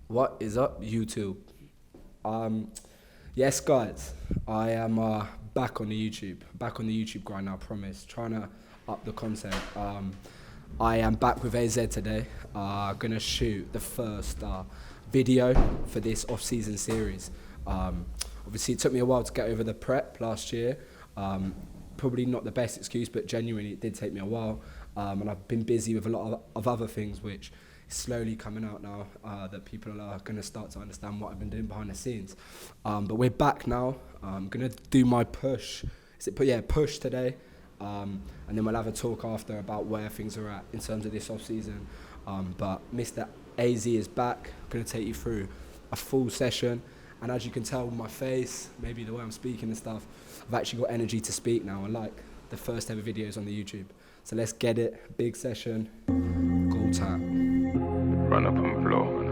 What is up, YouTube? Yes, guys, I am back on the YouTube grind. I promise. Trying to up the content. I am back with AZ today. Gonna shoot the first video for this off-season series. Obviously, it took me a while to get over the prep last year. Probably not the best excuse, but genuinely, it did take me a while. And I've been busy with a lot of other things, which is slowly coming out now, that people are going to start to understand what I've been doing behind the scenes. But we're back now. I'm going to do my push. Push today. And then we'll have a talk after about where things are at in terms of this off-season. But Mr. AZ is back. I'm going to take you through a full session. And as you can tell with my face, maybe the way I'm speaking and stuff, I've actually got energy to speak now, unlike the first ever videos on the YouTube. So let's get it. Big session. Go time. Run up and blow.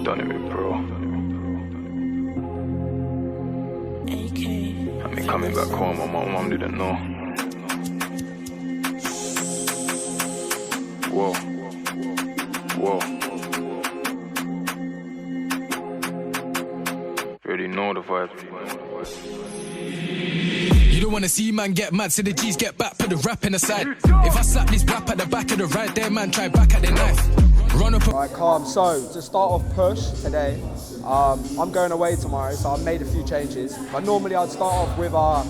Done it with bro. I mean, coming back home, my mom didn't know. Whoa. Already know the vibe. You don't wanna see man get mad, so the G's get back, put the rap in the side. If I slap this rap at the back of the right there, man, try back at the knife. Run up. Alright, calm. So, to start off push today, I'm going away tomorrow, so I've made a few changes. But normally I'd start off with a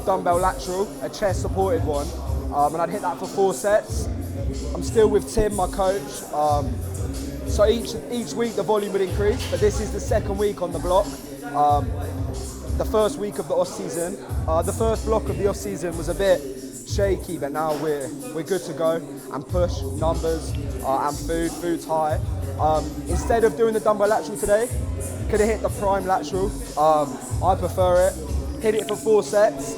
dumbbell lateral, a chest supported one, and I'd hit that for 4 sets. I'm still with Tim, my coach. So each week the volume would increase, but this is the second week on the block. The first week of the off-season, the first block of the off-season was a bit shaky, but now we're good to go and push numbers and food's high. Instead of doing the dumbbell lateral today, could have hit the prime lateral. I prefer it. Hit it for 4 sets,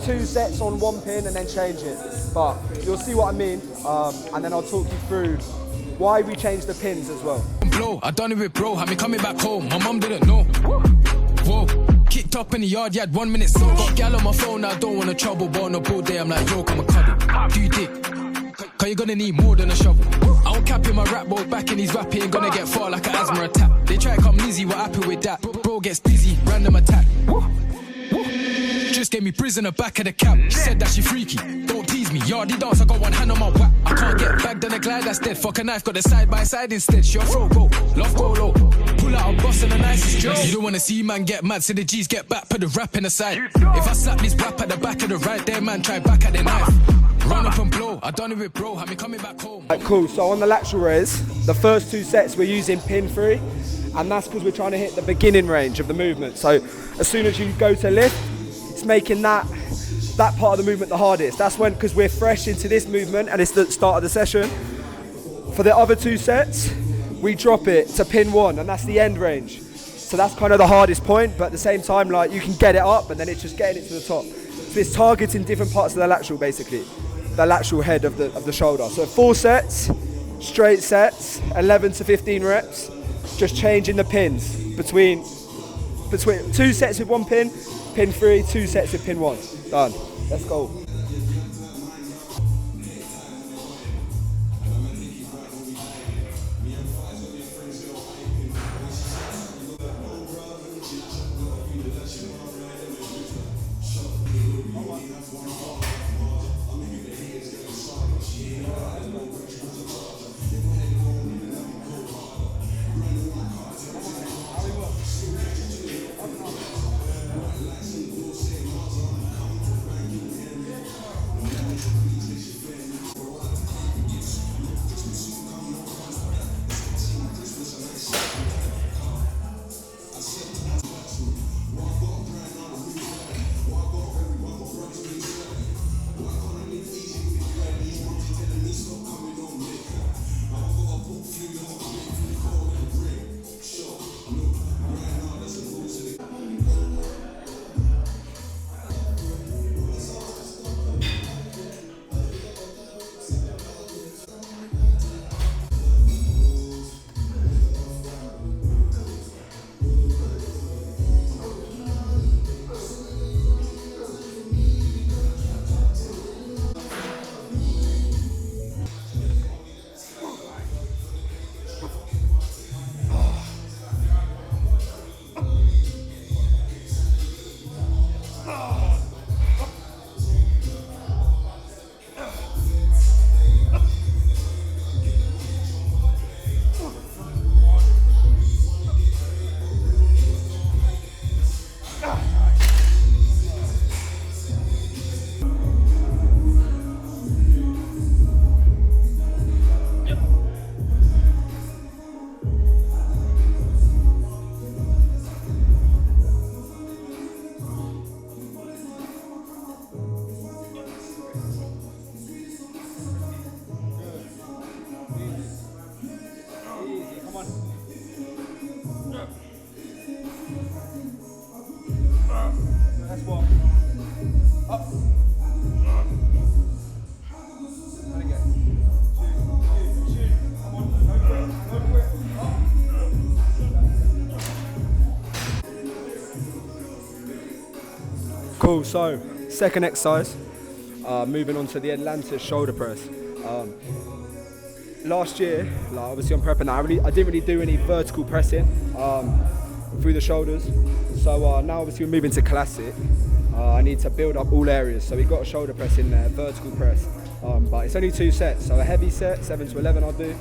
2 sets on 1 pin and then change it. But you'll see what I mean, and then I'll talk you through why we changed the pins as well. Blow, I done it with bro, had me coming back home, my mum didn't know. Whoa, kicked up in the yard, you had 1 minute slow. Got gal on my phone, I don't want no trouble, but on a ball day, I'm like, yo, come and cuddle. Do you dig? Cause you're gonna need more than a shovel. I won't cap in my rap boy, back in his rap, he ain't gonna get far like an asthma attack. They try to come easy, what happened with that? Bro gets busy, random attack. Just gave me prison the back of the cab. She said that she freaky, don't tease me. Yardie dance, I got 1 hand on my whack. I can't get bagged on a glide, that's dead. Fuck a knife, got the side by side instead. She a throw go, love go low. Pull out a boss and the nicest dress. You don't wanna see man get mad, so the G's get back, put the rap in the side. If I slap this rap at the back of the right there, man, try back at the knife. Run up and blow, I done it with bro, had me coming back home. Right, cool, so on the lateral raise, the first 2 sets we're using pin 3, and that's because we're trying to hit the beginning range of the movement. So as soon as you go to lift, it's making that part of the movement the hardest. That's when, because we're fresh into this movement and it's the start of the session. For the other 2 sets, we drop it to pin 1, and that's the end range. So that's kind of the hardest point, but at the same time, like, you can get it up and then it's just getting it to the top. So it's targeting different parts of the lateral, basically. The lateral head of the shoulder. So 4 sets, straight sets, 11 to 15 reps, just changing the pins between 2 sets with 1 pin, pin 3, 2 sets with pin 1. Done. Let's go. Cool, so second exercise, moving on to the Atlantis shoulder press. Last year, like obviously on prep and that, I didn't really do any vertical pressing through the shoulders. So now obviously we're moving to classic. I need to build up all areas. So we've got a shoulder press in there, vertical press. But it's only 2 sets, so a heavy set, 7 to 11 I'll do.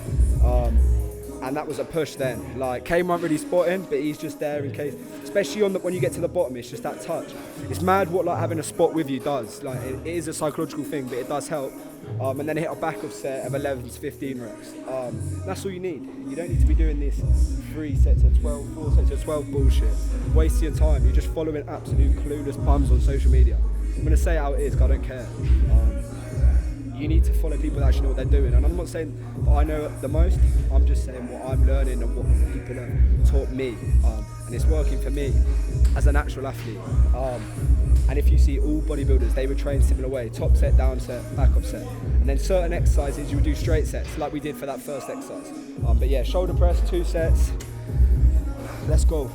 And that was a push then. Like Kane won't really spot him, but he's just there in case, especially when you get to the bottom, it's just that touch. It's mad what like having a spot with you does. Like it is a psychological thing, but it does help. And then hit a back of set of 11 to 15 reps. That's all you need. You don't need to be doing this 3 sets of 12, 4 sets of 12 bullshit. Wasting your time. You're just following absolute clueless bums on social media. I'm gonna say it how it is, 'cause I don't care. You need to follow people that actually know what they're doing. And I'm not saying that I know the most, I'm just saying what I'm learning and what people have taught me. And it's working for me as an actual athlete. And if you see all bodybuilders, they would train similar way, top set, down set, back up set. And then certain exercises you would do straight sets, like we did for that first exercise. But yeah, shoulder press, 2 sets. Let's go.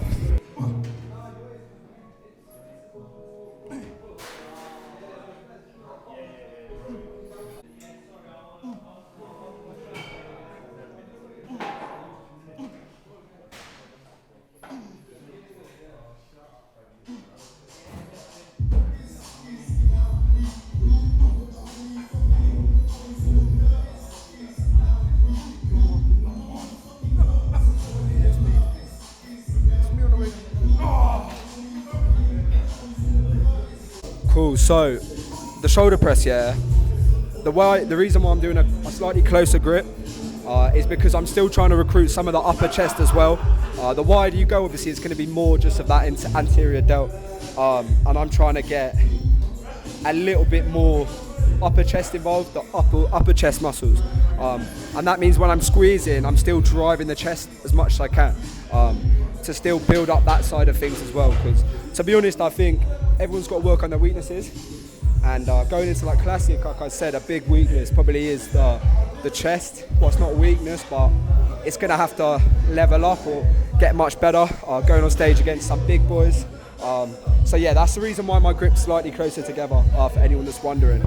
Cool, so the shoulder press, yeah, the reason why I'm doing a slightly closer grip is because I'm still trying to recruit some of the upper chest as well. The wider you go, obviously, it's going to be more just of that anterior delt, and I'm trying to get a little bit more upper chest involved, the upper chest muscles, and that means when I'm squeezing, I'm still driving the chest as much as I can to still build up that side of things as well. Because to be honest, I think everyone's got to work on their weaknesses, and going into like classic, like I said, a big weakness probably is the chest. Well, it's not a weakness, but it's going to have to level up or get much better going on stage against some big boys. So yeah, that's the reason why my grip's slightly closer together, for anyone that's wondering.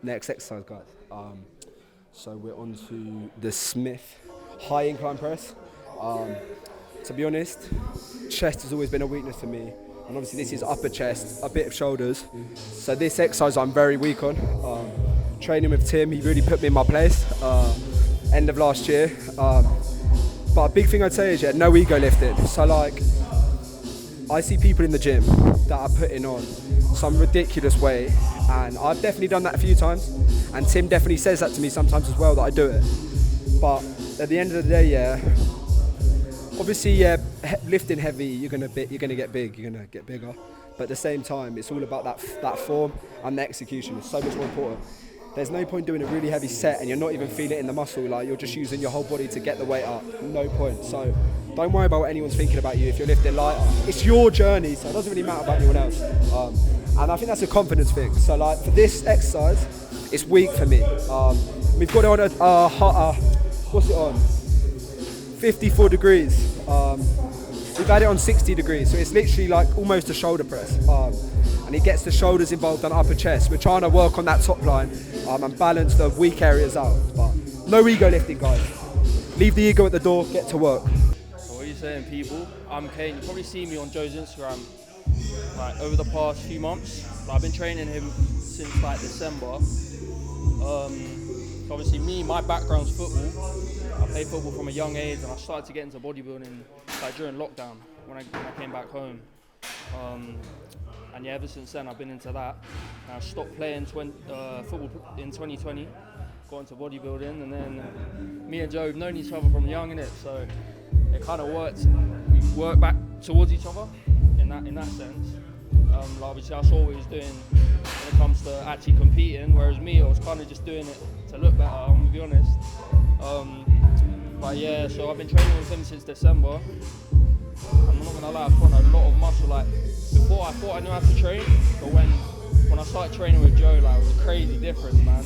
Next exercise, guys. So we're on to the Smith high incline press. To be honest, chest has always been a weakness for me, and obviously this is upper chest, a bit of shoulders. So this exercise I'm very weak on. Training with Tim, he really put me in my place end of last year. But a big thing I'd say is, yeah, no ego lifting. So like, I see people in the gym that are putting on some ridiculous weight, and I've definitely done that a few times, and Tim definitely says that to me sometimes as well, that I do it. But at the end of the day, yeah, obviously, yeah, lifting heavy, you're gonna get big, you're gonna get bigger. But at the same time, it's all about that form, and the execution is so much more important. There's no point doing a really heavy set and you're not even feeling it in the muscle, like you're just using your whole body to get the weight up. No point. So don't worry about what anyone's thinking about you if you're lifting lighter. It's your journey, so it doesn't really matter about anyone else. And I think that's a confidence thing. So like for this exercise, it's weak for me. We've got it on what's it on? 54 degrees. We've had it on 60 degrees, so it's literally like almost a shoulder press. And it gets the shoulders involved and upper chest. We're trying to work on that top line and balance the weak areas out. But no ego lifting, guys. Leave the ego at the door, get to work. So what are you saying, people? I'm Kane. You probably see me on Joe's Instagram like over the past few months. But I've been training him since like December. Obviously me, my background's football. I played football from a young age, and I started to get into bodybuilding like during lockdown when I came back home. And yeah, ever since then I've been into that. And I stopped playing football in 2020, got into bodybuilding, and then me and Joe have known each other from young, innit? So it kind of worked. We worked back towards each other in that sense. Like obviously I saw what he was doing when it comes to actually competing, whereas me, I was kind of just doing it to look better, I'm gonna be honest. But yeah, so I've been training with him since December. I'm not gonna lie, I've put on a lot of muscle. Like before, I thought I knew how to train, but when I started training with Joe, like it was a crazy difference, man.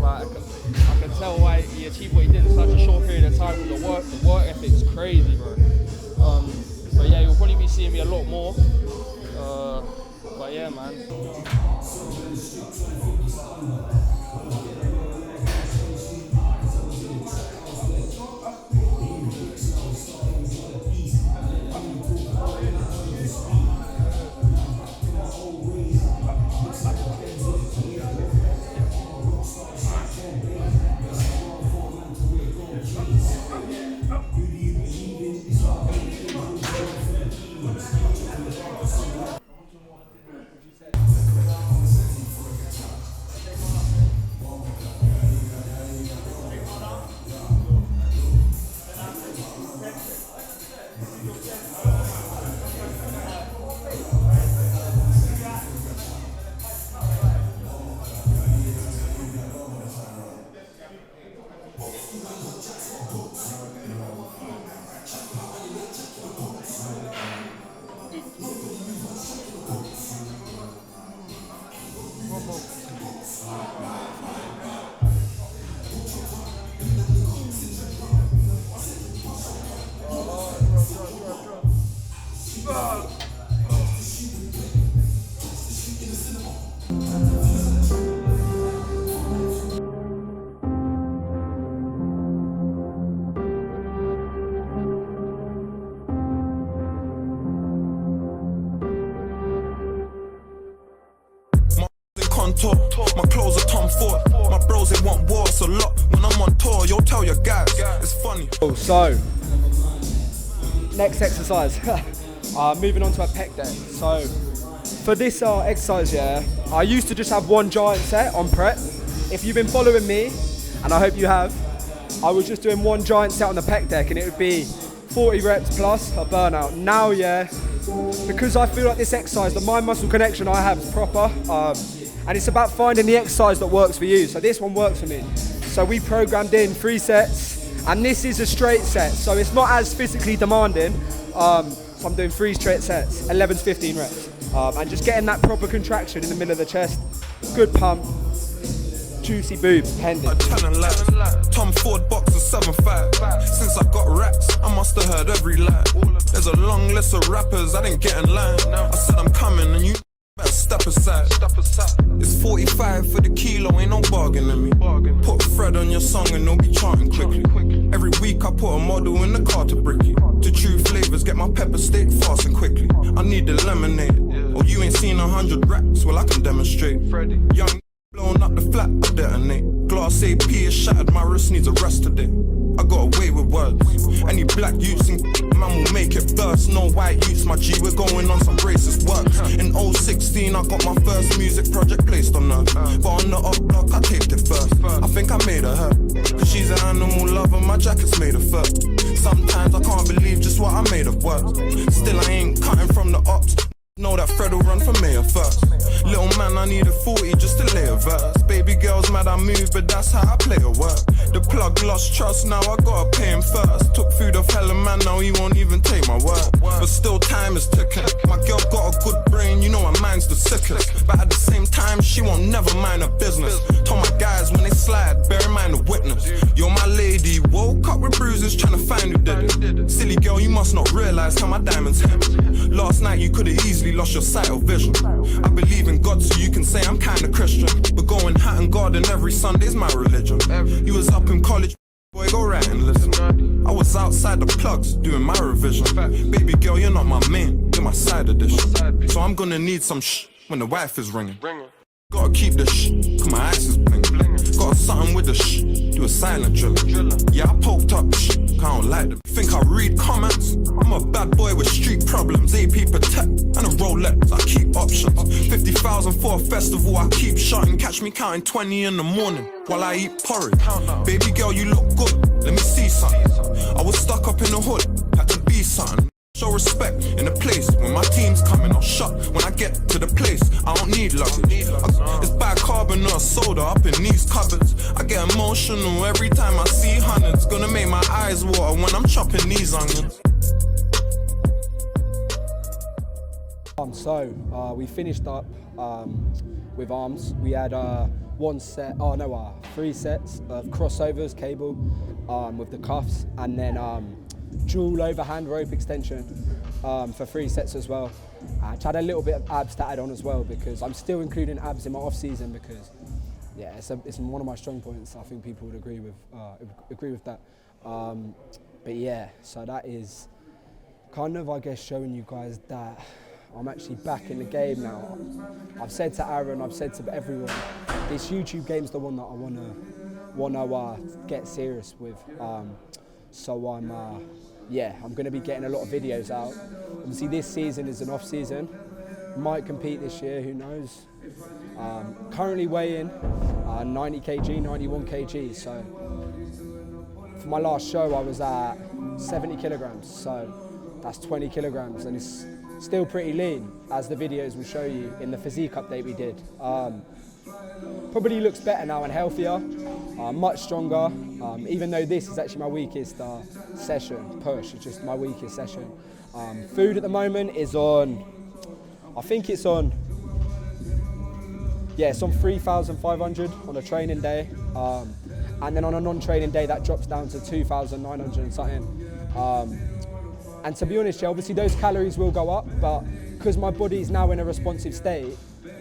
Like I can tell why he achieved what he did in such a short period of time. The work ethic's crazy, bro. But yeah, you'll probably be seeing me a lot more. But yeah, man. My clothes are Tom Ford. My bros, they want war, so lot. When I'm on tour, you'll tell your guys. It's funny. So, next exercise. Moving on to a pec deck. So, for this exercise, yeah, I used to just have one giant set on prep. If you've been following me, and I hope you have, I was just doing one giant set on the pec deck, and it would be 40 reps plus a burnout. Now, yeah, because I feel like this exercise, the mind-muscle connection I have is proper. And it's about finding the exercise that works for you. So this one works for me. So we programmed in 3 sets, and this is a straight set. So it's not as physically demanding. So I'm doing 3 straight sets, 11 to 15 reps. And just getting that proper contraction in the middle of the chest. Good pump, juicy boob, pending. Tom Ford boxer 7'5". Since I got racks, I must have heard every line. There's a long list of rappers I didn't get in line. I said I'm coming and you better step aside. It's 45 for the kilo, ain't no bargaining me. Put Fred on your song and they'll be charting quickly. Every week I put a model in the car to bricky. To true flavors, get my pepper steak fast and quickly. I need the lemonade. Oh, you ain't seen 100 racks, well I can demonstrate. Young blown up the flat, I detonate. Glass AP is shattered, my wrist needs a rest today. I got away with words. Any black youths in man will make it burst. No white youths, my G, we're going on some racist works. In 016, I got my first music project placed on her. But on the up block, I taped it first. I think I made her hurt. Cause she's an animal lover, my jacket's made of fur. Sometimes I can't believe just what I made of work. Still I ain't cutting from the ops. Know that Fred will run for mayor first. Little man, I need a 40 just to lay a verse. Baby girl's mad I move, but that's how I play a work. The plug lost trust, now I gotta pay him first. Took food off hella man, now he won't even take my word. But still time is ticking. My girl got a good brain, you know her mind's the sickest. But at the same time, she won't never mind her business. Told my guys when they slide, bear in mind the witness. You're my lady, woke up with bruises, trying to find who did it. Silly girl, you must not realize how my diamonds hit. Last night you could've easily lost your sight or vision. I believe in God, so you can say I'm kinda Christian. But going Hatton Garden every Sunday's my religion. You was up in college, boy, go right and listen. I was outside the plugs, doing my revision. Baby girl, you're not my main, you're my side edition. So I'm gonna need some when the wife is ringing. Gotta keep the cause my ice is bling. Got something with the do a silent driller. Yeah, I poked up I don't like them. Think I read comments? I'm a bad Bad boy with street problems, AP protect, and a Rolex, I keep options. 50,000 for a festival, I keep shutting. Catch me counting 20 in the morning while I eat porridge. Baby girl, you look good, let me see something. I was stuck up in the hood, had to be something. Show respect in the place when my team's coming. I'll shut when I get to the place. I don't need luggage. It's bicarbonate or soda up in these cupboards. I get emotional every time I see hundreds. Gonna make my eyes water when I'm chopping these onions. So we finished up with arms. We had three sets of crossovers, cable with the cuffs, and then dual overhand rope extension for 3 sets as well. I had a little bit of abs to add on as well because I'm still including abs in my off season because it's one of my strong points. I think people would agree with that. But yeah, so that is kind of, I guess, showing you guys that I'm actually back in the game now. I've said to Aaron, I've said to everyone, this YouTube game's the one that I wanna get serious with. So I'm going to be getting a lot of videos out. Obviously this season is an off season. Might compete this year, who knows. Currently weighing 90 kg, 91 kg. So for my last show I was at 70 kilograms. So that's 20 kilograms and it's still pretty lean, as the videos will show you in the physique update we did. Probably looks better now and healthier, much stronger, even though this is actually my weakest session, push, it's just my weakest session. Food at the moment is on, I think it's on 3,500 on a training day, and then on a non-training day that drops down to 2,900 and something. And to be honest, obviously those calories will go up, but because my body is now in a responsive state,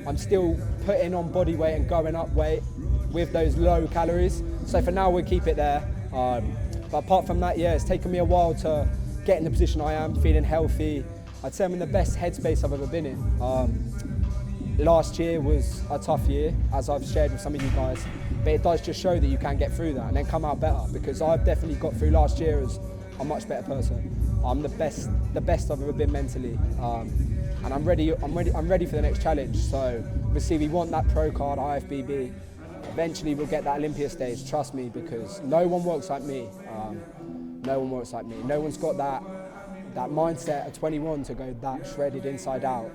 I'm still putting on body weight and going up weight with those low calories. So for now, we'll keep it there. But apart from that, it's taken me a while to get in the position I am, feeling healthy. I'd say I'm in the best headspace I've ever been in. Last year was a tough year, as I've shared with some of you guys, but it does just show that you can get through that and then come out better, because I've definitely got through last year as a much better person. I'm the best I've ever been mentally. And I'm ready for the next challenge. So obviously we want that pro card, IFBB. Eventually we'll get that Olympia stage, trust me, because no one works like me. No one works like me. No one's got that mindset at 21 to go that shredded inside out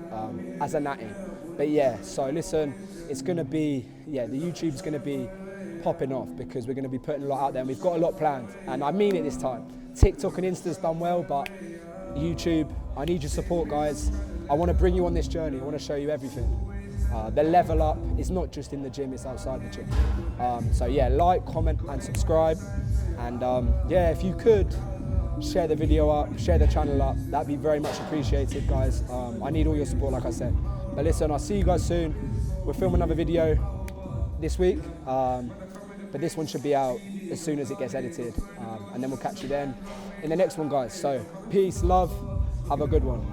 as a natty. But so listen, it's gonna be, the YouTube's gonna be popping off because we're gonna be putting a lot out there and we've got a lot planned. And I mean it this time. TikTok and Insta's done well, but YouTube, I need your support, guys. I want to bring you on this journey. I want to show you everything. The level up is not just in the gym, it's outside the gym. So like, comment and subscribe. And if you could share the video up, share the channel up, that'd be very much appreciated, guys. I need all your support, like I said. But listen, I'll see you guys soon. We'll film another video this week, but this one should be out as soon as it gets edited. And then we'll catch you then in the next one, guys. So peace, love, have a good one.